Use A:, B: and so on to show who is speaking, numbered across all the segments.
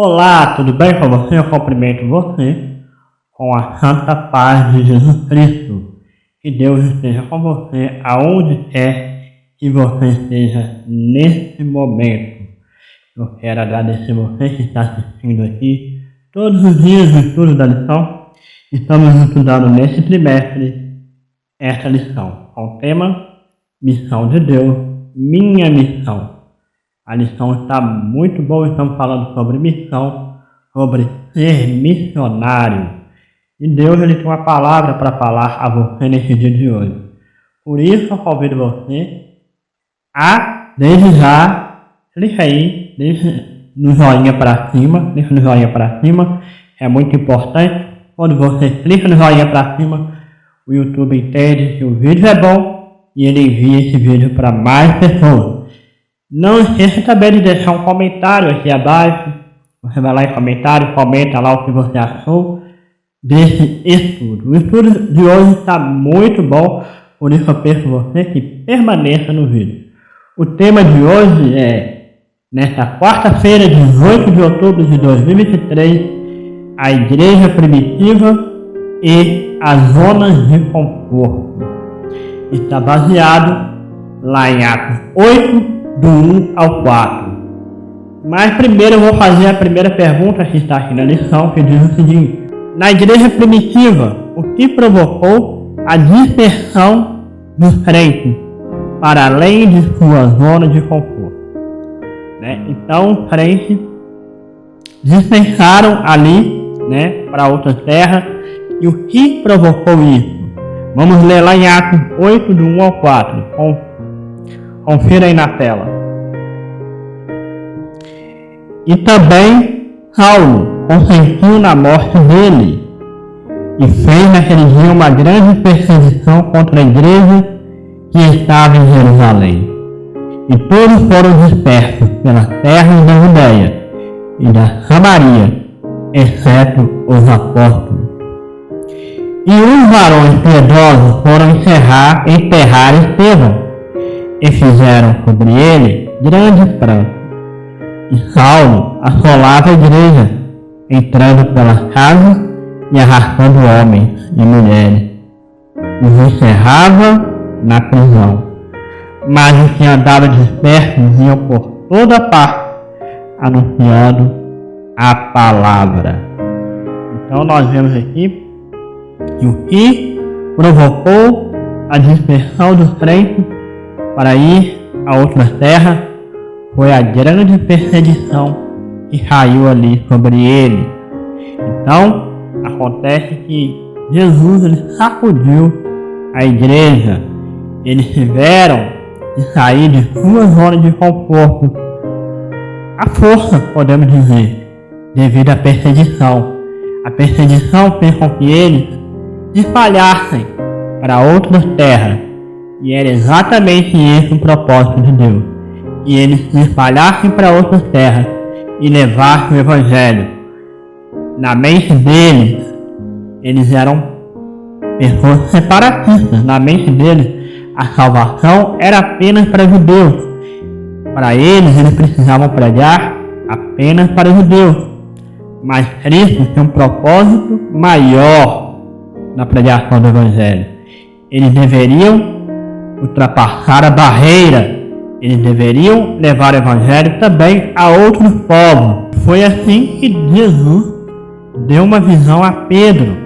A: Olá, tudo bem com você? Eu cumprimento você com a santa paz de Jesus Cristo. Que Deus esteja com você aonde quer que você esteja nesse momento. Eu quero agradecer você que está assistindo aqui todos os dias do estudo da lição. Estamos estudando nesse trimestre essa lição com o tema Missão de Deus, Minha Missão. A lição está muito boa, estamos falando sobre missão, sobre ser missionário. E Deus ele tem uma palavra para falar a você nesse dia de hoje. Por isso eu convido você a, desde já, clica aí, deixa no joinha para cima, é muito importante. Quando você clica no joinha para cima, o YouTube entende que o vídeo é bom e ele envia esse vídeo para mais pessoas. Não esqueça também de deixar um comentário aqui abaixo. Você vai lá em comentário, comenta lá o que você achou desse estudo. O estudo de hoje está muito bom, por isso eu peço você que permaneça no vídeo. O tema de hoje é, nesta quarta-feira, 18 de outubro de 2023, a Igreja Primitiva e as zonas de conforto. Está baseado lá em Atos 8, do 1 ao 4. Mas primeiro eu vou fazer a primeira pergunta que está aqui na lição, que diz o seguinte: na igreja primitiva, o que provocou a dispersão dos crentes para além de sua zona de conforto? Então, os crentes dispersaram ali, para outras terras. E o que provocou isso? Vamos ler lá em Atos 8, do 1 ao 4. Confira aí na tela. E também Saulo consentiu na morte dele e fez naquele dia uma grande perseguição contra a igreja que estava em Jerusalém. E todos foram dispersos pelas terras da Judeia e da Samaria, exceto os apóstolos. E os varões piedosos foram enterrar Estevão, e fizeram sobre ele grande pranto. E Saulo assolava a igreja, entrando pelas casas e arrastando homens e mulheres. Os encerrava na prisão. Mas os que andavam dispersos iam por toda parte, anunciando a palavra. Então nós vemos aqui que o que provocou a dispersão dos crentes para ir a outras terras foi a grande perseguição que caiu ali sobre ele. Então, acontece que Jesus ele sacudiu a igreja. Eles tiveram que sair de sua zona de conforto. A força, podemos dizer, devido à perseguição. A perseguição fez com que eles se espalhassem para outras terras. E era exatamente esse o propósito de Deus. Que eles se espalhassem para outras terras e levassem o Evangelho. Na mente deles, eles eram pessoas separatistas. Na mente deles, a salvação era apenas para judeus. Para eles precisavam pregar apenas para judeus. Mas Cristo tinha um propósito maior na pregação do Evangelho. Eles deveriam ultrapassar a barreira. Eles deveriam levar o Evangelho também a outros povos. Foi assim que Jesus deu uma visão a Pedro.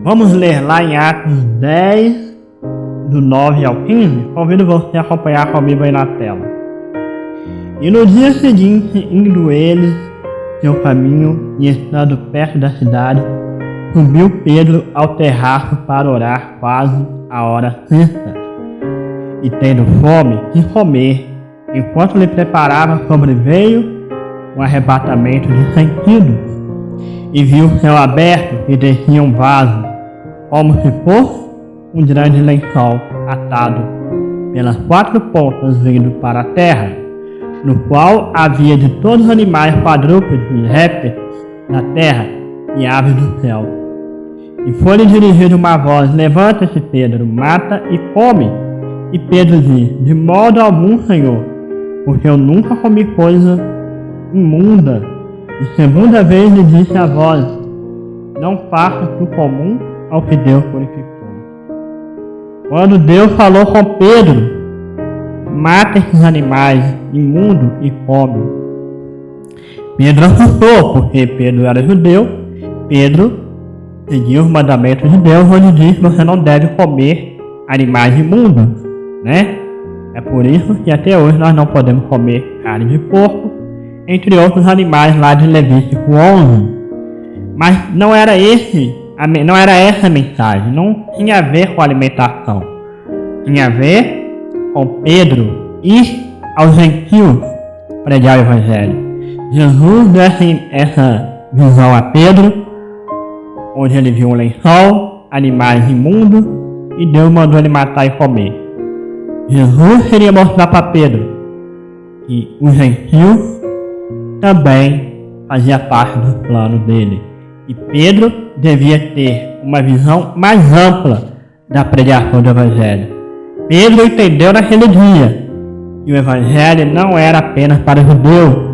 A: Vamos ler lá em Atos 10, do 9 ao 15. Convido você a acompanhar comigo aí na tela. E no dia seguinte, indo eles seu caminho e estando perto da cidade, subiu Pedro ao terraço para orar quase a hora sexta. E tendo fome, quis comer. Enquanto lhe preparava, sobreveio um arrebatamento de sentido. E viu o céu aberto e descia um vaso, como se fosse um grande lençol atado pelas quatro pontas vindo para a terra, no qual havia de todos os animais quadrúpedes e répteis da terra e aves do céu. E foi-lhe dirigida uma voz: levanta-se, Pedro, mata e come. E Pedro disse: de modo algum, Senhor, porque eu nunca comi coisa imunda. E segunda vez lhe disse a voz: não faça o comum ao que Deus purificou. Quando Deus falou com Pedro: mata esses animais imundos e come. Pedro assustou, porque Pedro era judeu. Pedro seguiu os mandamentos de Deus, onde diz que você não deve comer animais imundos, né? É por isso que até hoje nós não podemos comer carne de porco, entre outros animais lá de Levítico 11. Mas não era essa a mensagem, não tinha a ver com alimentação. Tinha a ver com Pedro ir aos gentios pregar o evangelho. Jesus deu essa visão a Pedro, onde ele viu um lençol, animais imundos, e Deus mandou ele matar e comer. Jesus queria mostrar para Pedro que os gentios também fazia parte do plano dele. E Pedro devia ter uma visão mais ampla da pregação do evangelho. Pedro entendeu naquele dia que o evangelho não era apenas para os judeus.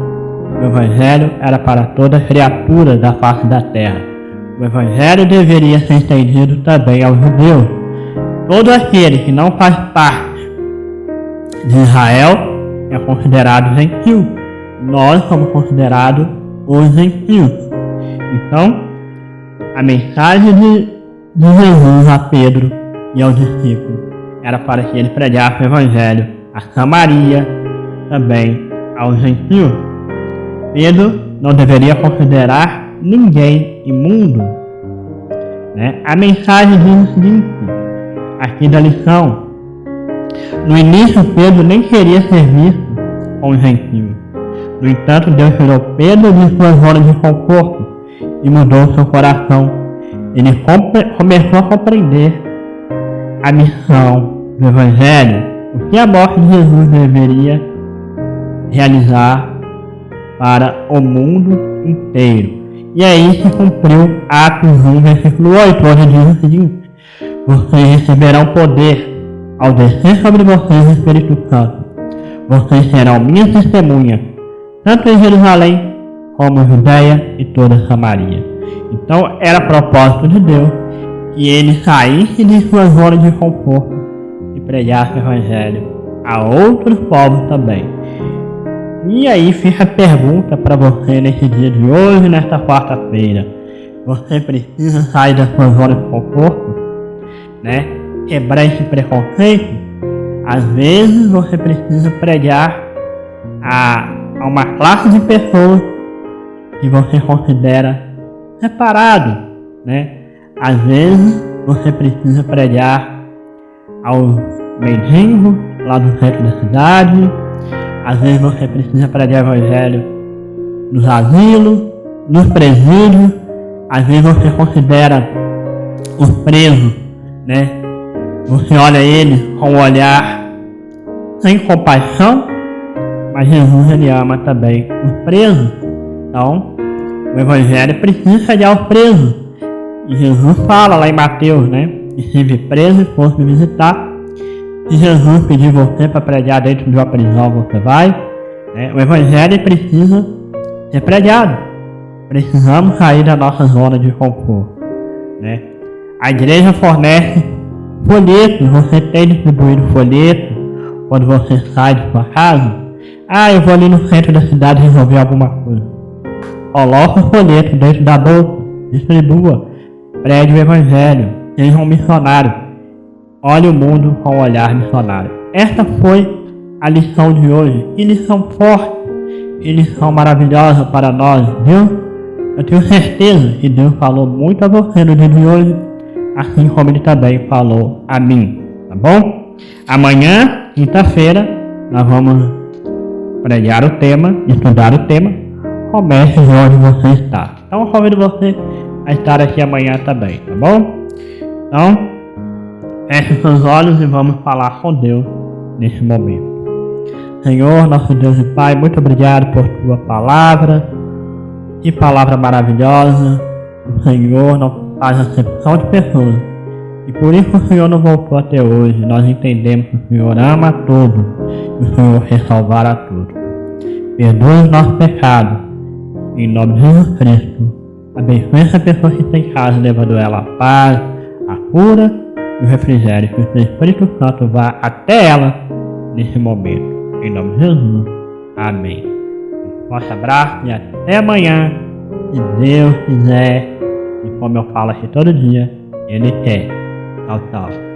A: O evangelho era para toda criatura da face da terra. O evangelho deveria ser estendido também aos judeus. Todo aquele que não faz parte de Israel é considerado gentio. Nós somos considerados os gentios. Então, a mensagem de Jesus a Pedro e aos discípulos era para que ele pregasse o evangelho a Samaria, também aos gentios. Pedro não deveria considerar ninguém imundo, né? A mensagem diz o seguinte, aqui da lição: no início Pedro nem queria ser visto com os gentios. No entanto, Deus tirou Pedro de sua zona de conforto e mudou seu coração. Ele começou a compreender a missão do evangelho, o que a morte de Jesus deveria realizar para o mundo inteiro. E aí se cumpriu Atos 1, versículo 8, onde diz o seguinte: vocês receberão poder ao descer sobre vocês o Espírito Santo. Vocês serão minhas testemunhas, tanto em Jerusalém como em Judeia e toda Samaria. Então era propósito de Deus que ele saísse de sua zona de conforto e pregasse o evangelho a outros povos também. E aí fica a pergunta para você nesse dia de hoje, nesta quarta-feira: você precisa sair da sua zona de conforto, né? Quebrar esse preconceito? Às vezes você precisa pregar a uma classe de pessoas que você considera separado, né? Às vezes você precisa pregar aos mendigos lá do centro da cidade. Às vezes você precisa pregar o evangelho nos asilos, nos presídios. Às vezes você considera os presos, né? Você olha eles com um olhar sem compaixão, mas Jesus ele ama também os presos. Então, o evangelho precisa chegar aos presos. E Jesus fala lá em Mateus, né? E se vir preso e for me visitar, se Jesus pedir você para pregar dentro de uma prisão, você vai, né? O evangelho precisa ser pregado. Precisamos sair da nossa zona de conforto, né? A igreja fornece folhetos. Você tem distribuído folhetos quando você sai de sua casa? Eu vou ali no centro da cidade resolver alguma coisa. Coloque o folheto dentro da bolsa, distribua, pregue o evangelho, seja um missionário. Olhe o mundo com um olhar missionário. Essa foi a lição de hoje. Que lição forte, que lição maravilhosa para nós, viu? Eu tenho certeza que Deus falou muito a você no dia de hoje, assim como Ele também falou a mim, tá bom? Amanhã, quinta-feira, nós vamos pregar o tema, estudar o tema. Comece de onde você está. Então eu convido você a estar aqui amanhã também, tá bom? Então, feche seus olhos e vamos falar com Deus nesse momento. Senhor, nosso Deus e Pai, muito obrigado por Tua palavra. Que palavra maravilhosa. O Senhor não faz acepção de pessoas. E por isso o Senhor não voltou até hoje. Nós entendemos que o Senhor ama a todos. E o Senhor quer salvar a todos. Perdoe os nossos pecados. Em nome de Jesus Cristo, abençoe essa pessoa que está em casa, levando ela a paz, a cura e o refrigério. Que o seu Espírito Santo vá até ela nesse momento. Em nome de Jesus. Amém. Um forte abraço e até amanhã. Se Deus quiser. E como eu falo aqui todo dia, Ele quer. Tchau, tchau.